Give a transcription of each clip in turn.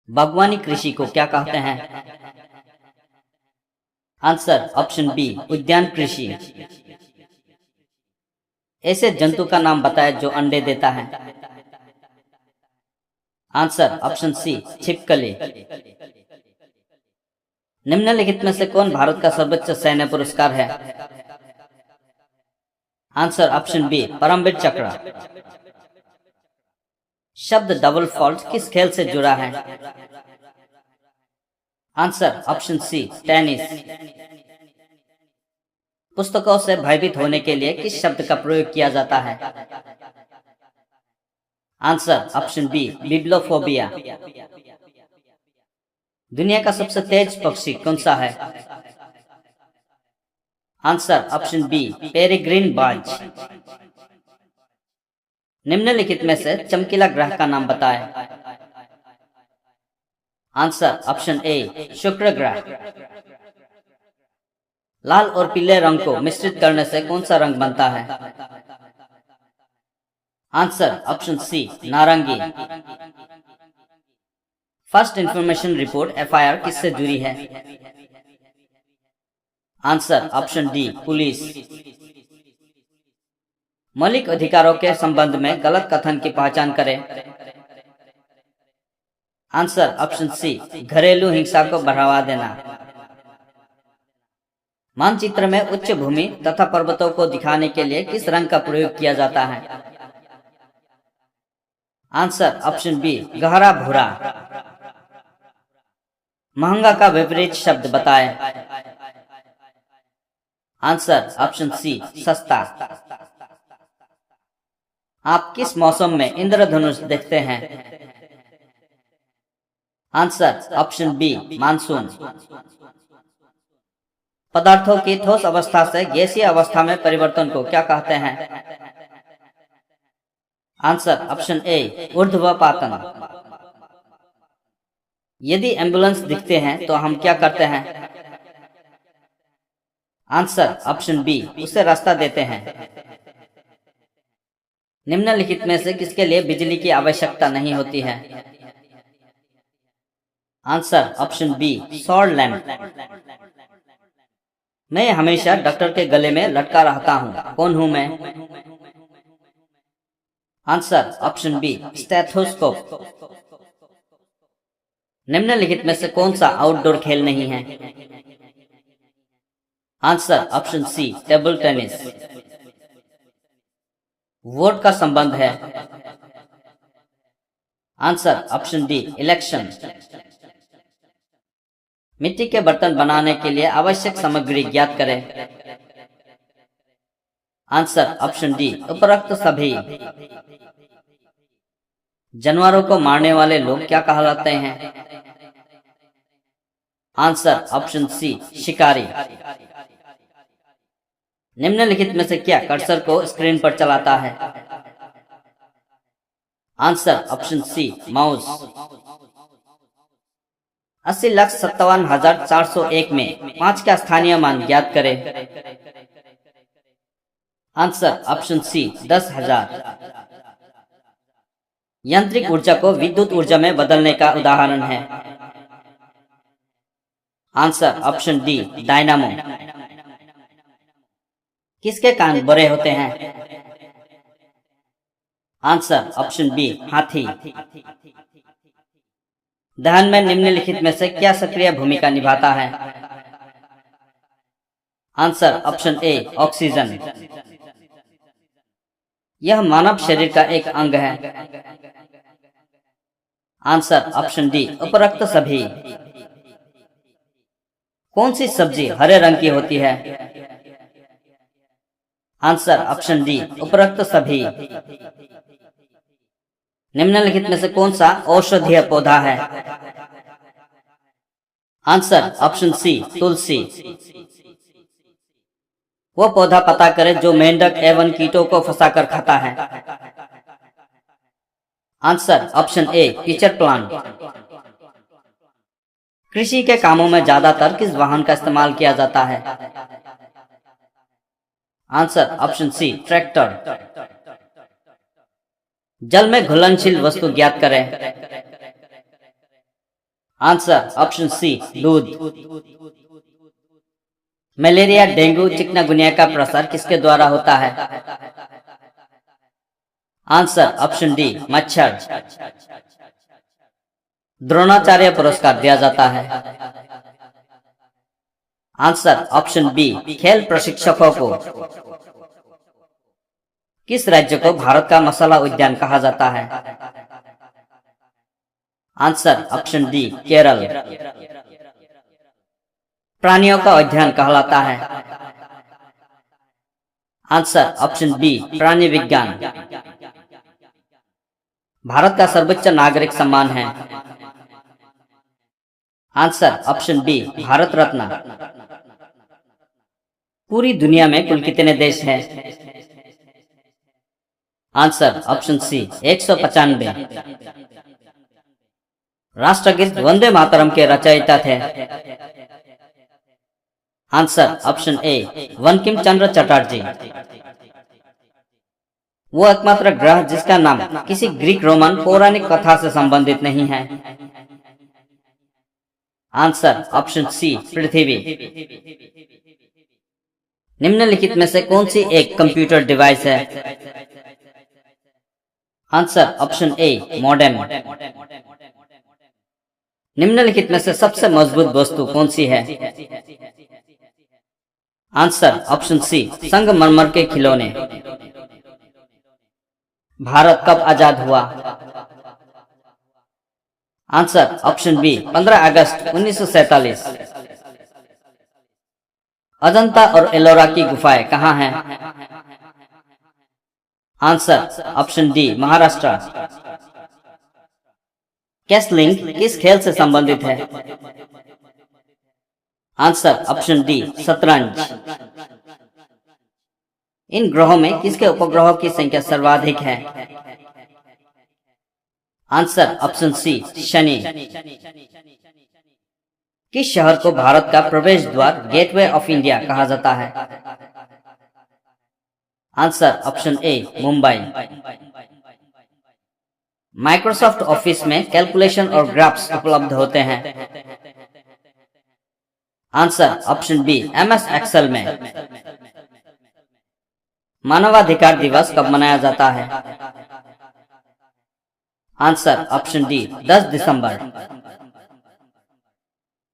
बागवानी कृषि को क्या कहते हैं? आंसर ऑप्शन बी उद्यान कृषि। ऐसे जंतु का नाम बताएं जो अंडे देता है। आंसर ऑप्शन सी छिपकली। निम्नलिखित में से कौन भारत का सर्वोच्च सैन्य पुरस्कार है? आंसर ऑप्शन बी परमवीर चक्र। शब्द डबल फॉल्ट किस खेल से जुड़ा है? Answer option C tennis. पुस्तकों से भयभीत होने के लिए किस शब्द का प्रयोग किया जाता है? Answer option B bibliophobia. दुनिया का सबसे तेज पक्षी कौन सा है? आंसर ऑप्शन बी पेरिग्रीन बाज। निम्नलिखित में से चमकीला ग्रह का नाम बताएं। आंसर ऑप्शन ए शुक्र ग्रह। लाल और पीले रंग को मिश्रित करने से कौन सा रंग बनता है? आंसर ऑप्शन सी नारंगी। फर्स्ट इंफॉर्मेशन रिपोर्ट एफआईआर किससे जुड़ी है? Answer option D police. मौलिक अधिकारों के संबंध में गलत कथन की पहचान करें। आंसर ऑप्शन सी घरेलू हिंसा को बढ़ावा देना। मानचित्र में उच्च भूमि तथा पर्वतों को दिखाने के लिए किस रंग का प्रयोग किया जाता है? आंसर ऑप्शन बी गहरा भूरा। महंगा का विपरीत शब्द बताएं। आंसर ऑप्शन सी सस्ता। आप किस मौसम में इंद्रधनुष देखते हैं? Answer option B monsoon. पदार्थों की ठोस अवस्था से गैसीय अवस्था में परिवर्तन को क्या कहते हैं? आंसर ऑप्शन ए ऊर्ध्वपातन। यदि एम्बुलेंस दिखते हैं तो हम क्या करते हैं? आंसर ऑप्शन बी उसे रास्ता देते हैं। निम्नलिखित में से किसके लिए बिजली की आवश्यकता नहीं होती है? आंसर ऑप्शन बी सौर लैंप। मैं हमेशा डॉक्टर के गले में लटका रहता हूँ, कौन हूं मैं? Answer option B stethoscope. निम्नलिखित में से कौन सा आउटडोर खेल नहीं है? Answer option C table tennis. Vote का संबंध है? Answer option D election. मिट्टी के बर्तन बनाने के लिए आवश्यक सामग्री ज्ञात करें। आंसर ऑप्शन डी उपरोक्त सभी। जानवरों को मारने वाले लोग क्या कहलाते हैं? आंसर ऑप्शन सी शिकारी। निम्नलिखित में से क्या कर्सर को स्क्रीन पर चलाता है? Answer option sea mouse. 80,57,401 में 5 का स्थानीय मान ज्ञात करें। Answer option C 10,000। यांत्रिक ऊर्जा को विद्युत ऊर्जा में बदलने का उदाहरण है? Answer option D dynamo. किसके कान बड़े होते हैं? आंसर ऑप्शन बी हाथी। दहन में निम्नलिखित में से क्या सक्रिय भूमिका निभाता है? Answer option A oxygen. यह मानव शरीर का एक अंग है? आंसर ऑप्शन डी उपरोक्त सभी। कौन सी सब्जी हरे रंग की होती है? आंसर ऑप्शन डी उपरोक्त सभी। निम्नलिखित में से कौन सा औषधीय पौधा है? आंसर ऑप्शन सी तुलसी। वो पौधा पता करें जो मेंढक एवं कीटों को फंसाकर खाता है। आंसर ऑप्शन ए कीचड़ प्लांट। कृषि के कामों में ज्यादातर किस वाहन का इस्तेमाल किया जाता है? Answer option C tractor. जल में घुलनशील वस्तु ज्ञात करें। आंसर ऑप्शन सी दूध। मलेरिया, डेंगू, चिकनगुनिया का प्रसार किसके द्वारा होता है? आंसर ऑप्शन डी मच्छर। द्रोणाचार्य पुरस्कार दिया जाता है। आंसर ऑप्शन बी खेल प्रशिक्षकों को। किस राज्य को भारत का मसाला उद्यान कहा जाता है? Answer option D Kerala. प्राणियों का उद्यान कहलाता है। आंसर ऑप्शन बी प्राणी विज्ञान। भारत का सर्वोच्च नागरिक सम्मान है। Answer option B Bharat Ratna. पूरी दुनिया में कुल कितने देश हैं? Answer option C 195। राष्ट्रगीत वंदे मातरम के रचयिता थे? Answer option A Bankim Chandra Chatterjee. वो एकमात्र ग्रह जिसका नाम किसी ग्रीक रोमन पौराणिक कथा से संबंधित नहीं है? आंसर ऑप्शन सी पृथ्वी। निम्नलिखित में से कौन सी एक कंप्यूटर डिवाइस है? आंसर ऑप्शन ए मॉडेम। निम्नलिखित में से सबसे मजबूत वस्तु कौन सी है? आंसर ऑप्शन सी संगमरमर के खिलौने। भारत कब आजाद हुआ? आंसर ऑप्शन बी 15 अगस्त 1947। अजंता और एलोरा की गुफाएं कहाँ हैं? Answer option D Maharashtra. Castling किस खेल से संबंधित है? आंसर ऑप्शन डी शतरंज। इन ग्रहों में किसके उपग्रहों की संख्या सर्वाधिक है? Answer option C Shani. किस शहर को भारत का प्रवेश द्वार गेटवे ऑफ इंडिया कहा जाता है? Answer option A Mumbai. Microsoft office में कैलकुलेशन और ग्राफ्स उपलब्ध होते हैं? Answer option B MS Excel में। मानवाधिकार दिवस कब मनाया जाता है? आंसर ऑप्शन डी 10 दिसंबर।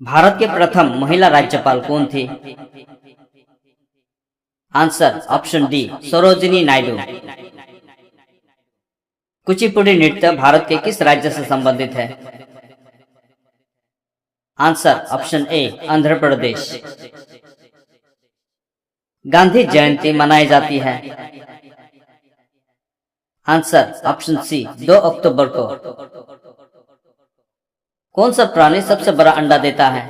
भारत के प्रथम महिला राज्यपाल कौन थी? आंसर ऑप्शन डी सरोजिनी नायडू। कुचिपुड़ी नृत्य भारत के किस राज्य से संबंधित है? Answer option A Andhra Pradesh. Gandhi Jayanti मनाई जाती है? आंसर ऑप्शन सी 2 अक्टूबर को। कौन सा प्राणी सबसे बड़ा अंडा देता है?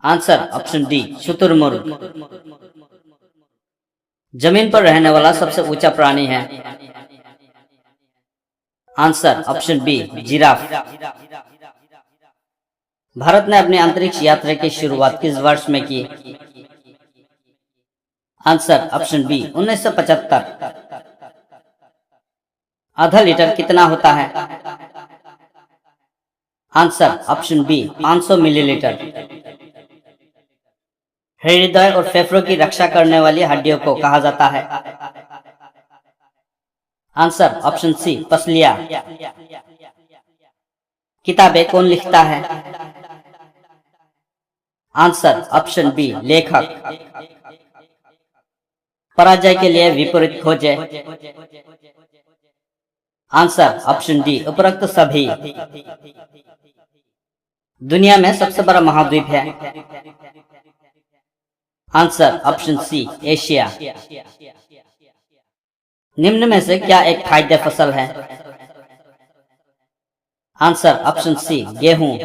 आंसर ऑप्शन डी शुतुरमुर्ग। जमीन पर रहने वाला सबसे ऊंचा प्राणी है? Answer option B giraffe. Bharat ने अपनी अंतरिक्ष यात्रा की शुरुआत किस वर्ष में की? Answer option B 1975। आधा लीटर कितना होता है? Answer option B 500 millilitre. हृदय और फेफड़ों की रक्षा करने वाली हड्डियों को कहा जाता है? आंसर ऑप्शन सी पसलियां। किताबें कौन लिखता है? आंसर ऑप्शन बी लेखक। पराजय के लिए विपरीत खोजे? आंसर ऑप्शन डी उपरोक्त सभी। दुनिया में सबसे बड़ा महाद्वीप है? Answer option C Asia. निम्न में से क्या एक खाद्य फसल है? आंसर ऑप्शन सी गेहूं।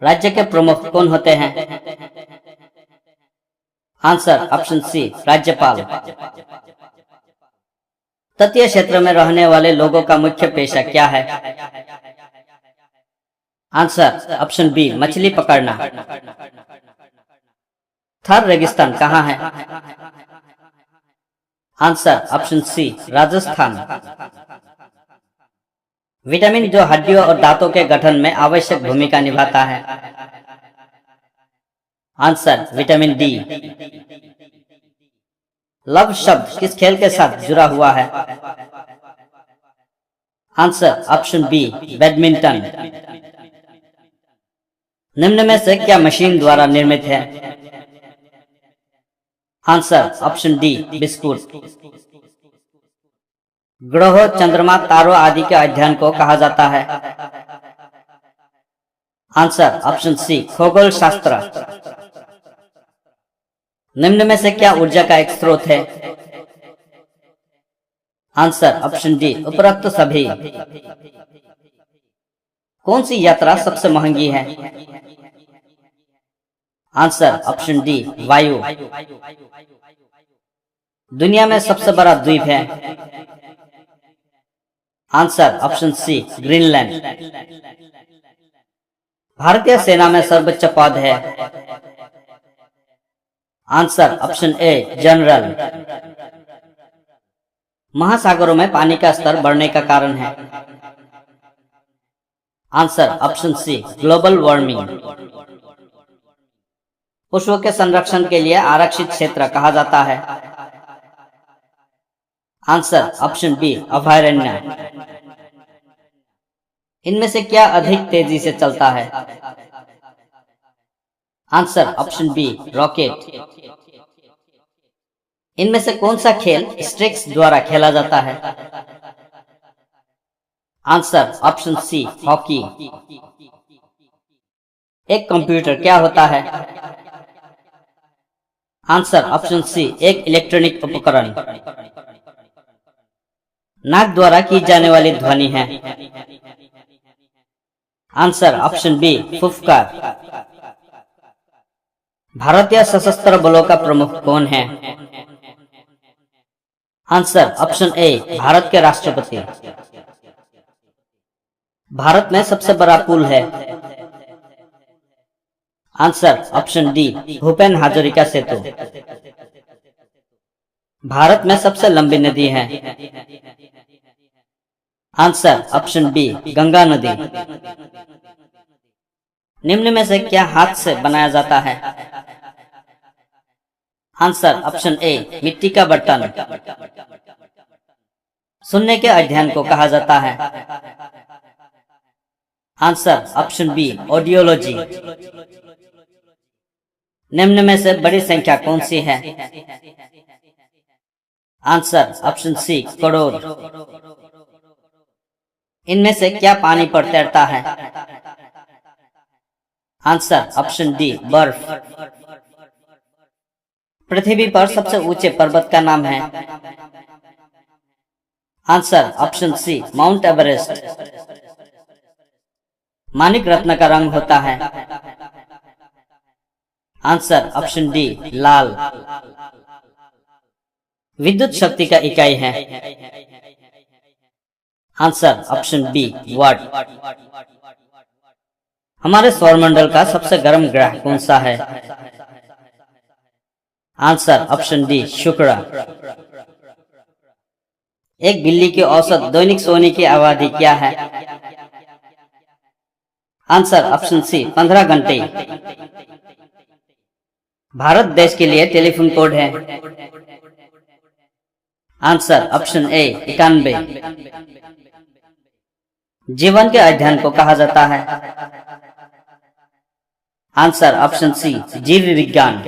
राज्य के प्रमुख कौन होते हैं? आंसर ऑप्शन सी राज्यपाल। तटीय क्षेत्र में रहने वाले लोगों का मुख्य पेशा क्या है? आंसर ऑप्शन बी मछली पकड़ना। थार रेगिस्तान कहाँ है? Answer option C Rajasthan. Vitamin जो हड्डियों और दांतों के गठन में आवश्यक भूमिका निभाता है। Answer vitamin D. लव शब्द किस खेल के साथ जुड़ा हुआ है? Answer option B badminton. निम्न में से क्या मशीन द्वारा निर्मित है? Answer option D biscuit. ग्रहों, चंद्रमा, तारों आदि के अध्ययन को कहा जाता है? आंसर ऑप्शन सी खगोल शास्त्र। निम्न में से क्या ऊर्जा का एक स्रोत है? आंसर ऑप्शन डी उपरोक्त सभी। कौन सी यात्रा सबसे महंगी है? आंसर ऑप्शन डी वायु। दुनिया में सबसे बड़ा द्वीप है? Answer option C Greenland. भारतीय सेना में सर्वोच्च पद है? Answer option A general. महासागरों में पानी का स्तर बढ़ने का कारण है? Answer option C global warming. पशुओं के संरक्षण के लिए आरक्षित क्षेत्र कहा जाता है? आंसर ऑप्शन बी अभयारण्य। इनमें से क्या अधिक तेजी से चलता है? Answer option B rocket. इनमें से कौन सा खेल स्ट्रिक्स द्वारा खेला जाता है? Answer option C hockey. एक कंप्यूटर क्या होता है? आंसर ऑप्शन सी एक इलेक्ट्रॉनिक उपकरण। नाक द्वारा की जाने वाली ध्वनि है? आंसर ऑप्शन बी फुफकार। भारतीय सशस्त्र बलों का प्रमुख कौन है? आंसर ऑप्शन ए भारत के राष्ट्रपति। भारत में सबसे बड़ा पुल है? Answer option D Bhupen Hazarika Setu. भारत में सबसे लंबी नदी है? आंसर ऑप्शन बी गंगा नदी। निम्न में से क्या हाथ से बनाया जाता है? आंसर ऑप्शन ए मिट्टी का बर्तन। सुनने के अध्ययन को कहा जाता है? Answer option B audiology. निम्न में से बड़ी संख्या कौन सी है? Answer option C crore. इनमें से क्या पानी पर तैरता है? आंसर ऑप्शन डी बर्फ। पृथ्वी पर सबसे ऊंचे पर्वत का नाम है? Answer option C Mount Everest. माणिक रत्न का रंग होता है? आंसर ऑप्शन डी लाल। विद्युत शक्ति का इकाई है? Answer option B watt. हमारे सौरमंडल का सबसे गर्म ग्रह कौन सा है? आंसर ऑप्शन डी शुक्र। एक बिल्ली की औसत दैनिक सोने की अवधि क्या है? आंसर ऑप्शन सी 15 घंटे। भारत देश के लिए टेलीफोन कोड है? आंसर ऑप्शन ए 91। जीवन के अध्ययन को कहा जाता है? आंसर ऑप्शन सी जीव विज्ञान।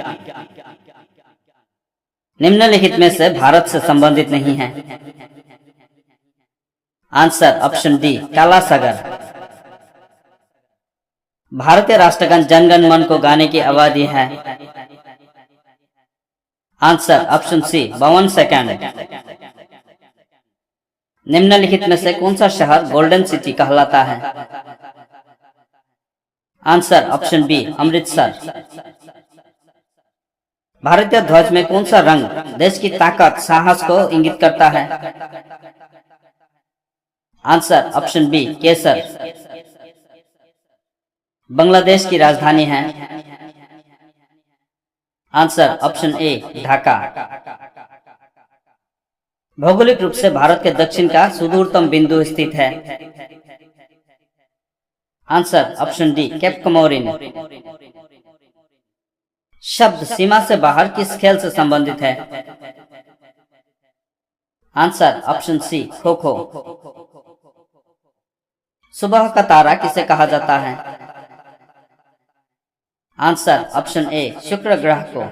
निम्नलिखित में से भारत से संबंधित नहीं है? आंसर ऑप्शन डी काला सागर। भारतीय राष्ट्रगान जनगण मन को गाने की अवधि है? Answer option C 52 second. निम्नलिखित में से कौन सा शहर गोल्डन सिटी कहलाता है? Answer option B Amritsar. भारतीय ध्वज में कौन सा रंग देश की ताकत साहस को इंगित करता है? आंसर ऑप्शन बी केसर। बांग्लादेश की राजधानी है? आंसर ऑप्शन ए ढाका। भौगोलिक रूप से भारत के दक्षिण का सुदूरतम बिंदु स्थित है? Answer option D, Cape Comorin. शब्द सीमा से बाहर किस खेल से संबंधित है? आंसर ऑप्शन सी, खो खो। सुबह का तारा किसे कहा जाता है? आंसर ऑप्शन ए, शुक्र ग्रह को।